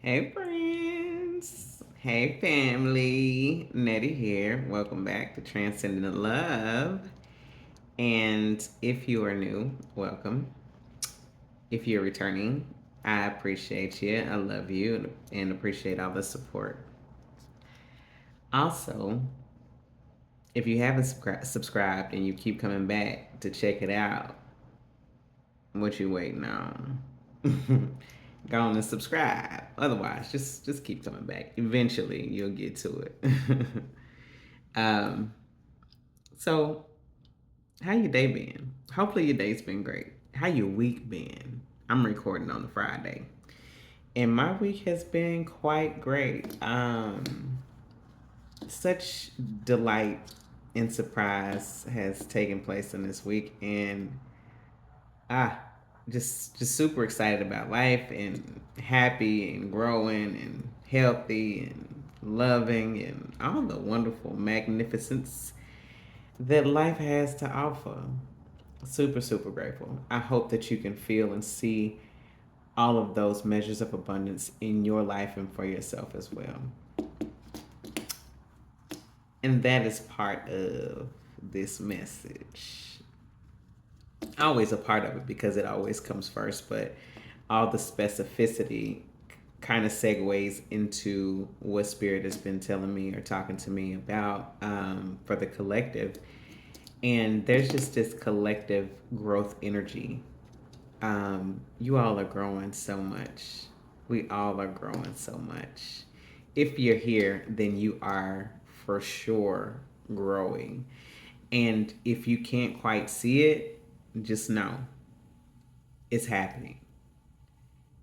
Hey, friends. Hey, family. Nettie here. Welcome back to Transcendent Love. And if you are new, welcome. If you're returning, I appreciate you. I love you and appreciate all the support. Also, if you haven't subscribed and you keep coming back to check it out, what you waiting on? Go on and subscribe. Otherwise, just keep coming back. Eventually, you'll get to it. um, so how your day been? Hopefully your day's been great. How your week been? I'm recording on a Friday, and my week has been quite great. Such delight and surprise has taken place in this week, and ah, just super excited about life and happy and growing and healthy and loving and all the wonderful magnificence that life has to offer. Super, super grateful. I hope that you can feel and see all of those measures of abundance in your life and for yourself as well. And that is part of this message. Always a part of it because it always comes first, but all the specificity kind of segues into what Spirit has been telling me or talking to me about for the collective. And there's just this collective growth energy. You all are growing so much. We all are growing so much. If you're here, then you are for sure growing. And if you can't quite see it, just know it's happening.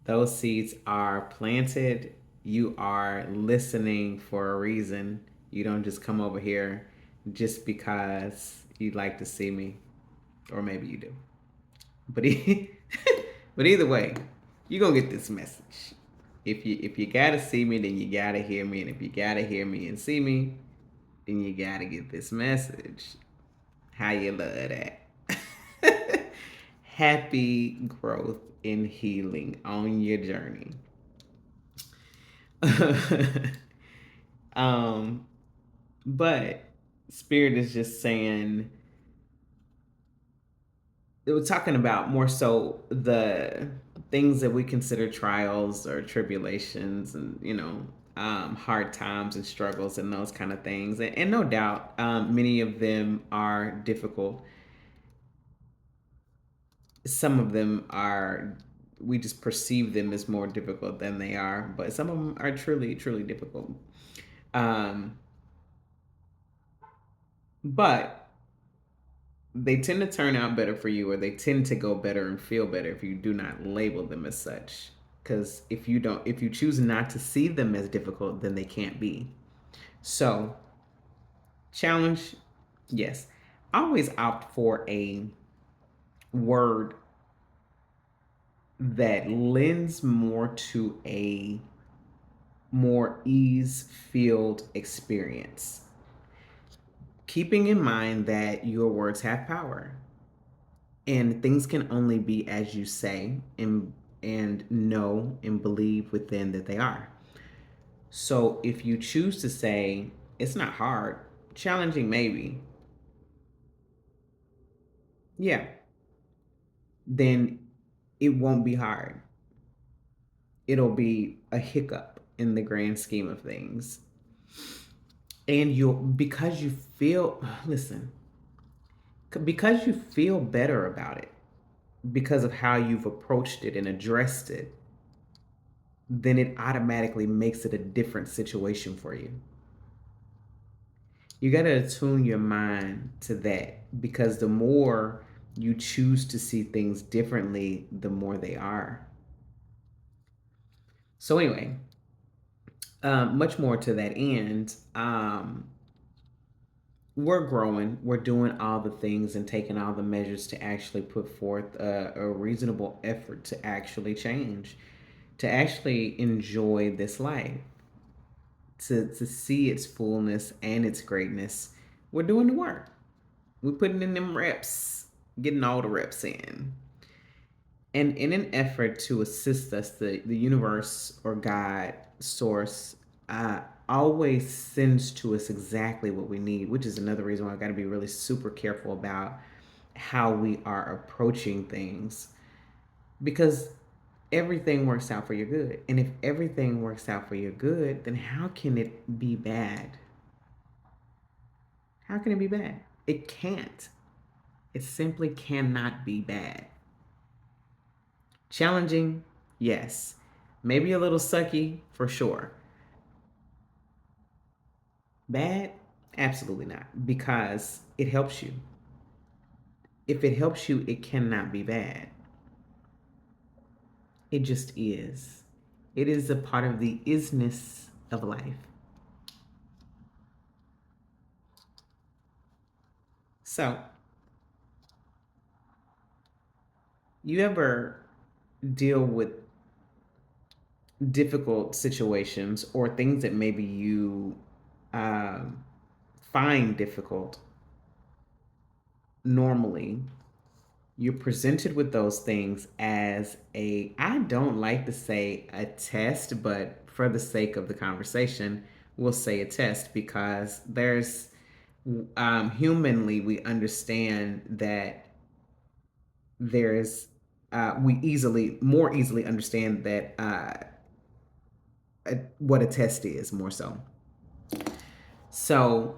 Those seeds are planted. You are listening for a reason. You don't just come over here just because you'd like to see me, or maybe you do. But but either way, you're gonna get this message. If you gotta see me, then you gotta hear me, and if you gotta hear me and see me, then you gotta get this message. How you love that? Happy growth and healing on your journey. um, but Spirit is just saying it was talking about more so the things that we consider trials or tribulations and hard times and struggles and those kind of things, and no doubt many of them are difficult. Some of them are, we just perceive them as more difficult than they are, but some of them are truly truly difficult. um, but they tend to turn out better for you, or they tend to go better and feel better if you do not label them as such. Because if you choose not to see them as difficult, then they can't be. So, challenge, yes. I always opt for a word that lends more to a more ease filled experience. Keeping in mind that your words have power and things can only be as you say and know and believe within that they are. So if you choose to say it's not hard, challenging maybe, yeah, then it won't be hard. It'll be a hiccup in the grand scheme of things. And you'll, because you feel, listen, because you feel better about it, because of how you've approached it and addressed it, then it automatically makes it a different situation for you. You got to attune your mind to that, because the more you choose to see things differently, the more they are. So, anyway, much more to that end, we're growing, we're doing all the things and taking all the measures to actually put forth a reasonable effort to actually change, to actually enjoy this life, to see its fullness and its greatness. We're doing the work. We're putting in them reps, getting all the reps in. And in an effort to assist us, the universe or God, source, uh, always sends to us exactly what we need, which is another reason why I've got to be really super careful about how we are approaching things, because everything works out for your good. And if everything works out for your good, then how can it be bad? How can it be bad? It can't. It simply cannot be bad. Challenging, yes. Maybe a little sucky, for sure. Bad, absolutely not, because it helps you. If it helps you, it cannot be bad. It just is. It is a part of the isness of life. So, you ever deal with difficult situations or things that maybe you um, find difficult normally? You're presented with those things as a, I don't like to say a test, but for the sake of the conversation, we'll say a test, because there's, humanly, we understand that there's, we more easily understand that, what a test is, more so. So,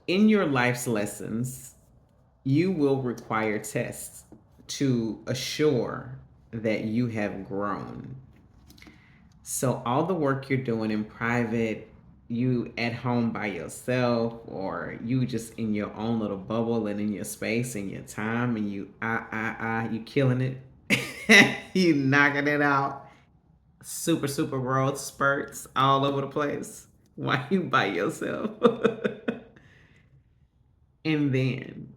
in your life's lessons, you will require tests to assure that you have grown. So, all the work you're doing in private, you at home by yourself, or you just in your own little bubble and in your space and your time, and you killing it, you knocking it out, super, super growth spurts all over the place while you by yourself. and then,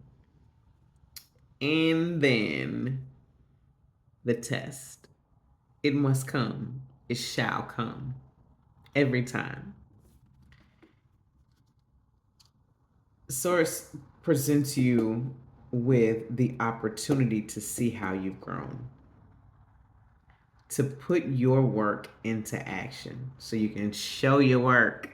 and then the test. It must come. It shall come. Every time. Source presents you with the opportunity to see how you've grown, to put your work into action so you can show your work.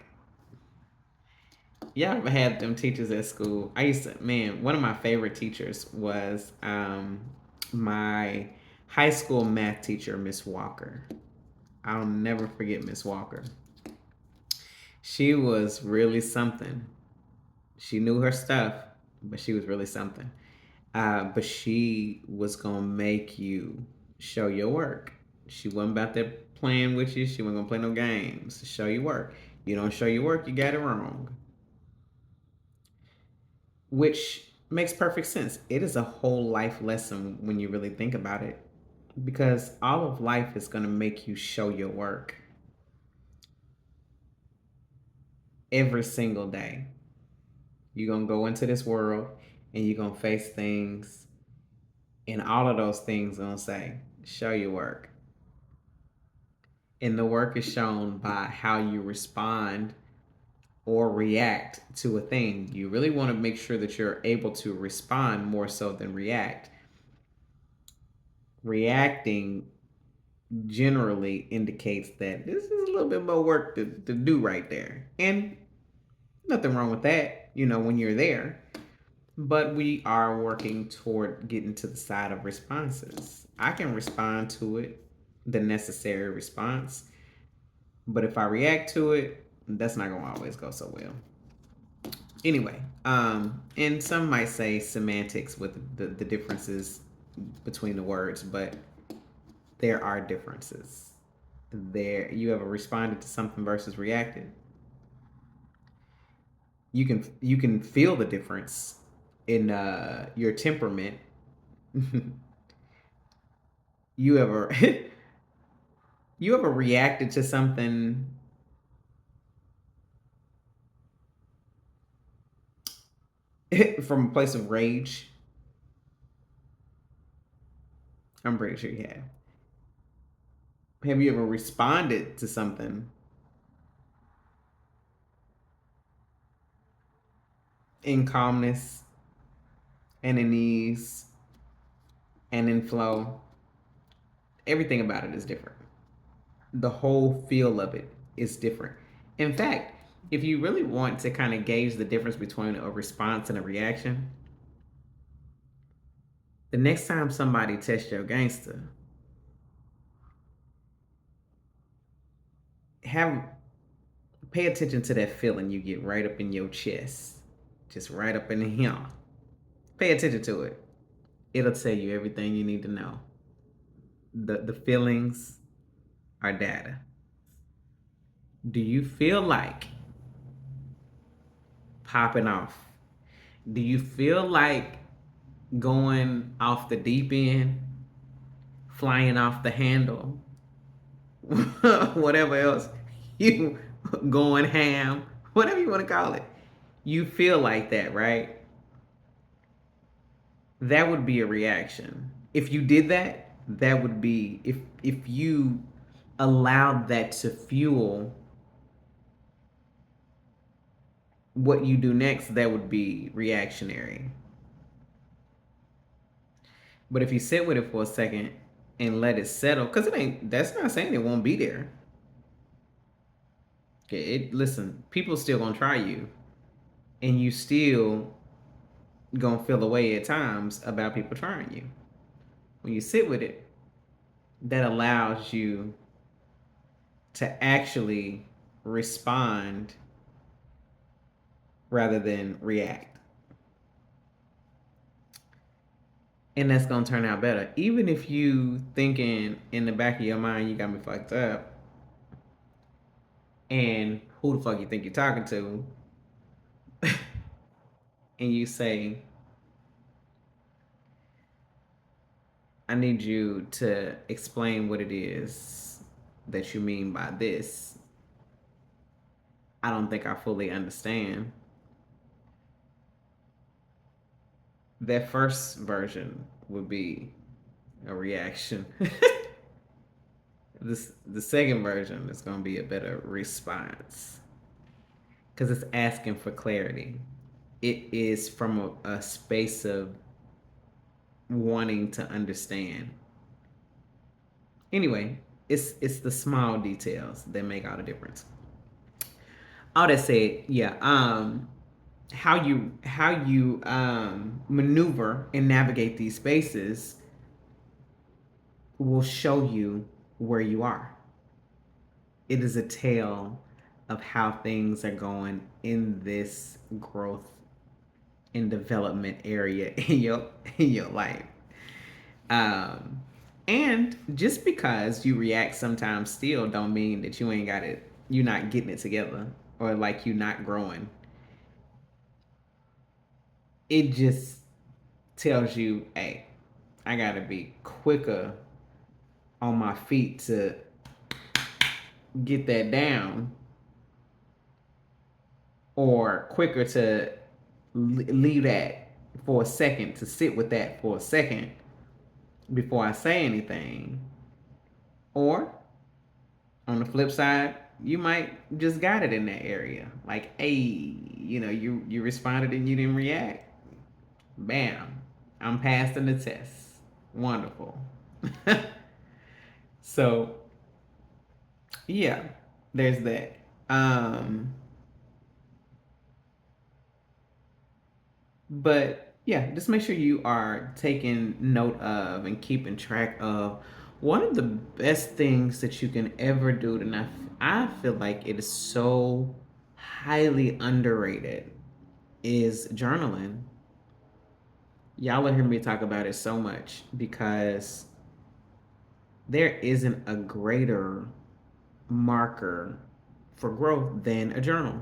Y'all ever had them teachers at school? I used to, man, one of my favorite teachers was my high school math teacher, Miss Walker. I'll never forget Miss Walker. She was really something. She knew her stuff, but she was really something. But she was gonna make you show your work. She wasn't about that playing with you. She wasn't gonna play no games. Show your work. You don't show your work, you got it wrong. Which makes perfect sense. It is a whole life lesson when you really think about it, because all of life is gonna make you show your work every single day. You're gonna go into this world and you're gonna face things, and all of those things gonna say, show your work. And the work is shown by how you respond or react to a thing. You really want to make sure that you're able to respond more so than react. Reacting generally indicates that this is a little bit more work to do right there. And nothing wrong with that, when you're there. But we are working toward getting to the side of responses. I can respond to it, the necessary response. But if I react to it, that's not gonna always go so well. Anyway, and some might say semantics with the differences between the words, but there are differences. There, you ever responded to something versus reacted? You can feel the difference in your temperament. you ever you ever reacted to something from a place of rage? I'm pretty sure you have. Have you ever responded to something in calmness and in ease and in flow, everything about it is different. The whole feel of it is different. In fact, if you really want to kind of gauge the difference between a response and a reaction, the next time somebody tests your gangster, have pay attention to that feeling you get right up in your chest, just right up in here. Pay attention to it. It'll tell you everything you need to know. The feelings are data. Do you feel like popping off? Do you feel like going off the deep end, flying off the handle, whatever else you going ham, whatever you want to call it? You feel like that, right? That would be a reaction. If you did that, that would be if you allowed that to fuel what you do next, that would be reactionary. But if you sit with it for a second and let it settle, because it ain't, that's not saying it won't be there. Okay, listen, people still gonna try you, and you still gonna feel the way at times about people trying you. When you sit with it, that allows you to actually respond rather than react. And that's gonna turn out better. Even if you thinking in the back of your mind, you got me fucked up, and who the fuck you think you're talking to, and you say, I need you to explain what it is that you mean by this. I don't think I fully understand. That first version would be a reaction. The second version is going to be a better response because it's asking for clarity. It is from a space of wanting to understand. Anyway, it's the small details that make all the difference. All that said, yeah, how you maneuver and navigate these spaces will show you where you are. It is a tale of how things are going in this growth and development area in your life. Um, and just because you react sometimes still don't mean that you ain't got it, you're not getting it together or like you're not growing. It just tells you, hey, I gotta be quicker on my feet to get that down, or quicker to leave that for a second, to sit with that for a second before I say anything. Or on the flip side, you might just got it in that area. Like, hey, you responded and you didn't react. Bam, I'm passing the test. Wonderful. So, yeah, there's that. But yeah, just make sure you are taking note of and keeping track of one of the best things that you can ever do. And I feel like it is so highly underrated is journaling. Y'all will hear me talk about it so much because there isn't a greater marker for growth than a journal.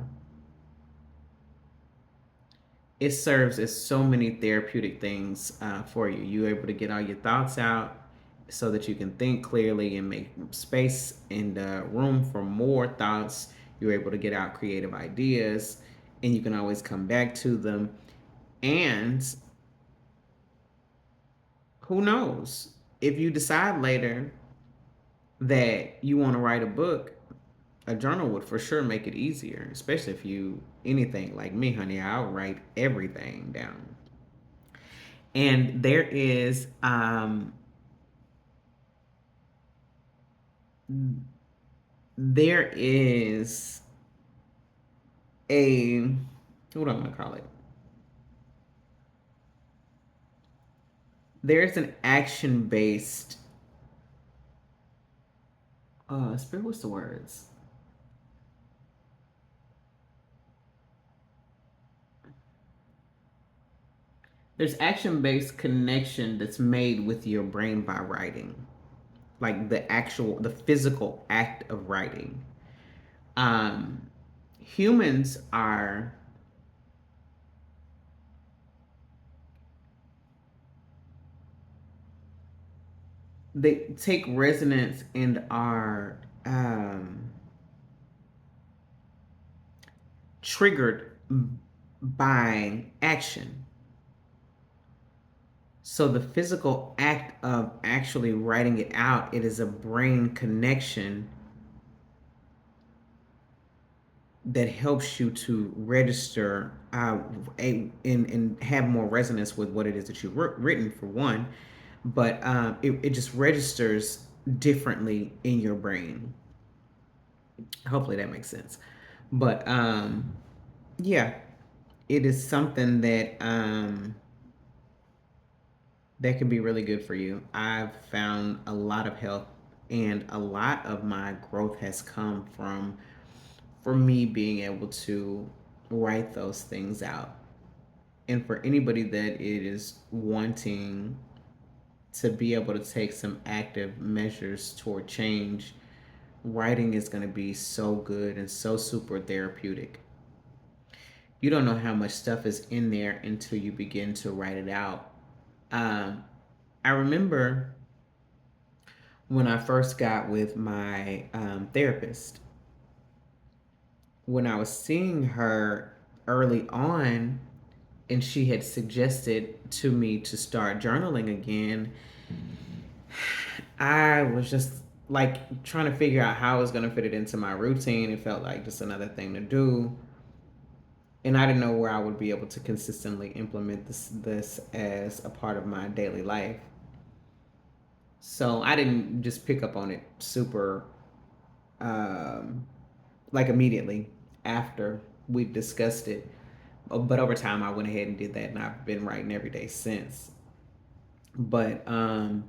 It serves as so many therapeutic things for you. You're able to get all your thoughts out so that you can think clearly and make space and room for more thoughts. You're able to get out creative ideas and you can always come back to them. And who knows? If you decide later that you want to write a book, a journal would for sure make it easier, especially if you anything like me, honey. I'll write everything down. And there is a, what am I gonna call it? There's an action based spirit, what's the words? There's action based connection that's made with your brain by writing. Like the physical act of writing. Um Humans are, they take resonance and are triggered by action. So the physical act of actually writing it out, it is a brain connection that helps you to register and have more resonance with what it is that you've written, for one, but it just registers differently in your brain. Hopefully that makes sense. But yeah, it is something that that can be really good for you. I've found a lot of help, and a lot of my growth has come from me being able to write those things out. And for anybody that it is wanting to be able to take some active measures toward change, writing is going to be so good and so super therapeutic. You don't know how much stuff is in there until you begin to write it out. Um, I remember when I first got with my therapist, when I was seeing her early on, and she had suggested to me to start journaling again, I was just like trying to figure out how I was going to fit it into my routine. It felt like just another thing to do. And I didn't know where I would be able to consistently implement this as a part of my daily life. So I didn't just pick up on it super um, like immediately after we discussed it. But over time, I went ahead and did that, and I've been writing every day since. But one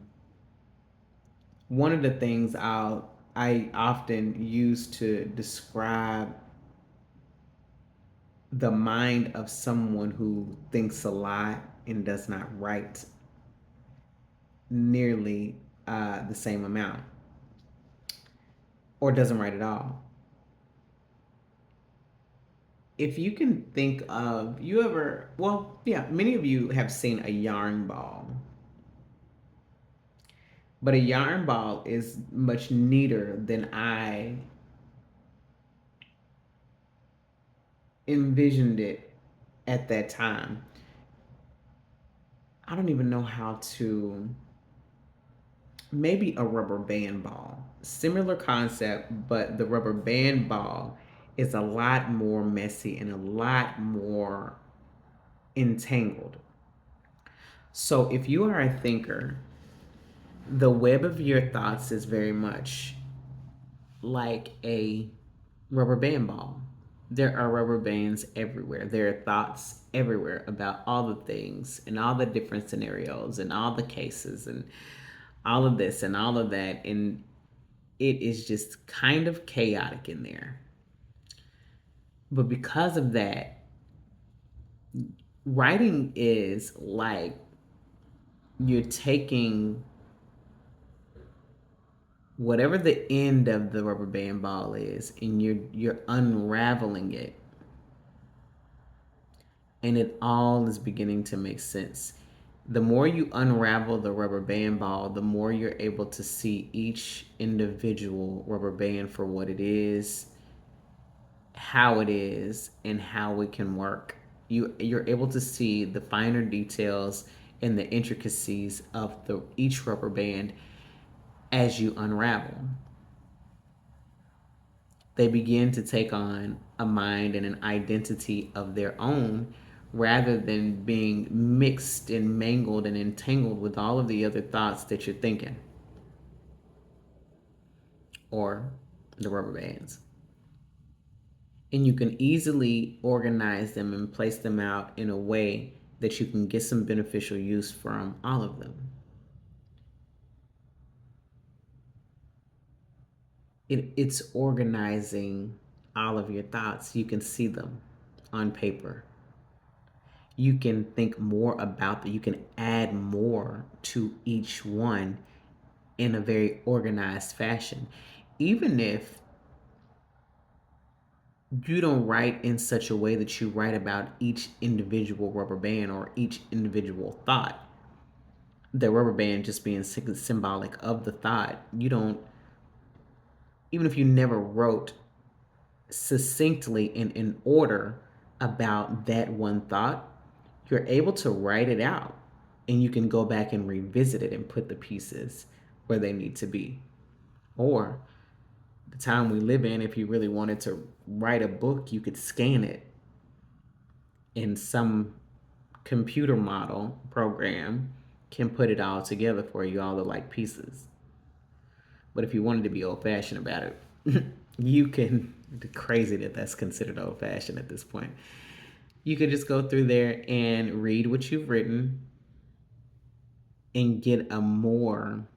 of the things I often use to describe the mind of someone who thinks a lot and does not write nearly the same amount, or doesn't write at all. If you can think of, you ever, well, yeah, many of you have seen a yarn ball, but a yarn ball is much neater than I envisioned it at that time. I don't even know how to, maybe a rubber band ball. Similar concept, but the rubber band ball is a lot more messy and a lot more entangled. So if you are a thinker, the web of your thoughts is very much like a rubber band ball. There are rubber bands everywhere. There are thoughts everywhere about all the things and all the different scenarios and all the cases and all of this and all of that. And it is just kind of chaotic in there. But because of that, writing is like you're taking whatever the end of the rubber band ball is and you're unraveling it, and it all is beginning to make sense. The more you unravel the rubber band ball, the more you're able to see each individual rubber band for what it is, how it is, and how it can work. You're able to see the finer details and the intricacies of the each rubber band as you unravel. They begin to take on a mind and an identity of their own rather than being mixed and mangled and entangled with all of the other thoughts that you're thinking, or the rubber bands. And you can easily organize them and place them out in a way that you can get some beneficial use from all of them. It's organizing all of your thoughts. You can see them on paper. You can think more about them. You can add more to each one in a very organized fashion. Even if you don't write in such a way that you write about each individual rubber band or each individual thought, the rubber band just being symbolic of the thought, you don't, even if you never wrote succinctly in order about that one thought, you're able to write it out and you can go back and revisit it and put the pieces where they need to be. Or the time we live in, if you really wanted to write a book, you could scan it in some computer model program, can put it all together for you, all the like pieces. But if you wanted to be old fashioned about it, you can. Crazy that that's considered old fashioned at this point. You could just go through there and read what you've written and get an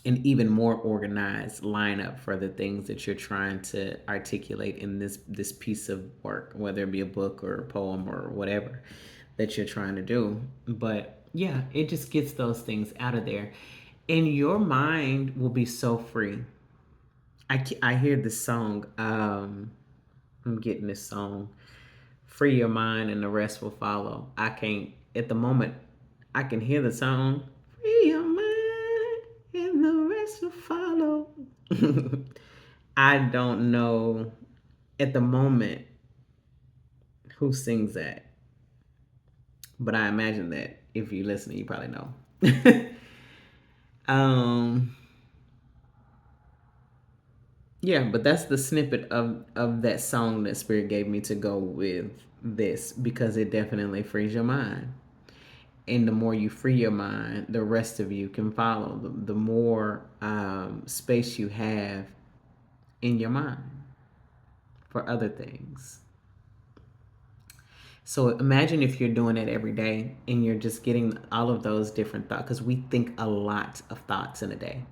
even more organized lineup for the things that you're trying to articulate in this piece of work, whether it be a book or a poem or whatever that you're trying to do. But yeah, it just gets those things out of there, and your mind will be so free. I hear this song. I'm getting this song. Free your mind and the rest will follow. I can't at the moment. I can hear the song. Free your mind and the rest will follow. I don't know at the moment who sings that, but I imagine that if you listen, you probably know. um, yeah, but that's the snippet of that song that Spirit gave me to go with this, because it definitely frees your mind. And the more you free your mind, the rest of you can follow. The more space you have in your mind for other things. So imagine if you're doing it every day and you're just getting all of those different thoughts, because we think a lot of thoughts in a day.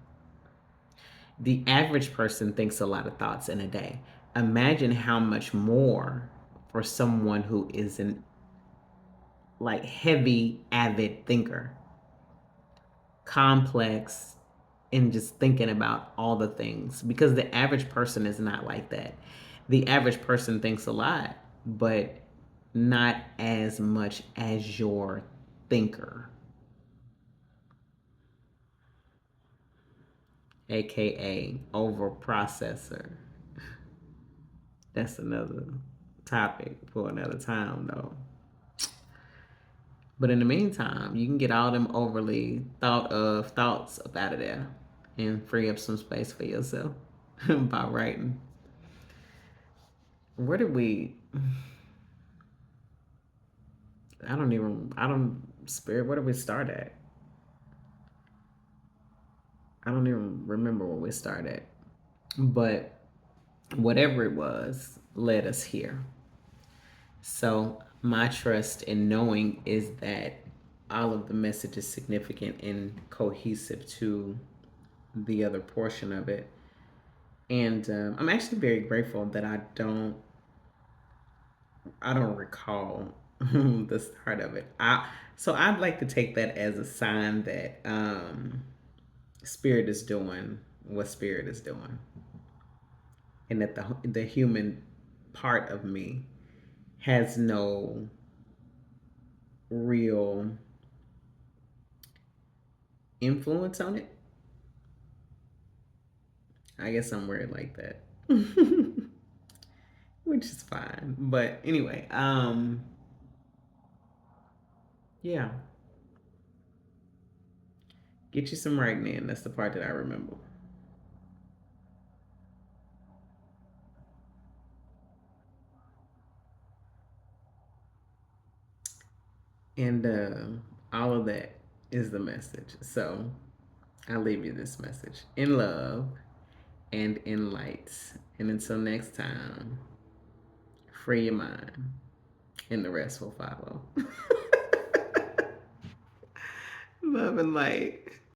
The average person thinks a lot of thoughts in a day. Imagine how much more for someone who isn't like heavy, avid thinker, complex, and just thinking about all the things, because the average person is not like that. The average person thinks a lot, but not as much as your thinker, aka over processor. That's another topic for another time, though. But in the meantime, you can get all them overly thought of thoughts up out of there and free up some space for yourself by writing. Where did we? Spirit, where did we start at? I don't even remember where we started. But whatever it was led us here. So my trust in knowing is that all of the message is significant and cohesive to the other portion of it. And I'm actually very grateful that I don't recall the start of it. So I'd like to take that as a sign that Spirit is doing what Spirit is doing, and that the human part of me has no real influence on it. I guess I'm weird like that. Which is fine. But anyway, yeah. Get you some writing in. That's the part that I remember. And all of that is the message. So I leave you this message in love and in light. And until next time, free your mind, and the rest will follow. Love and light.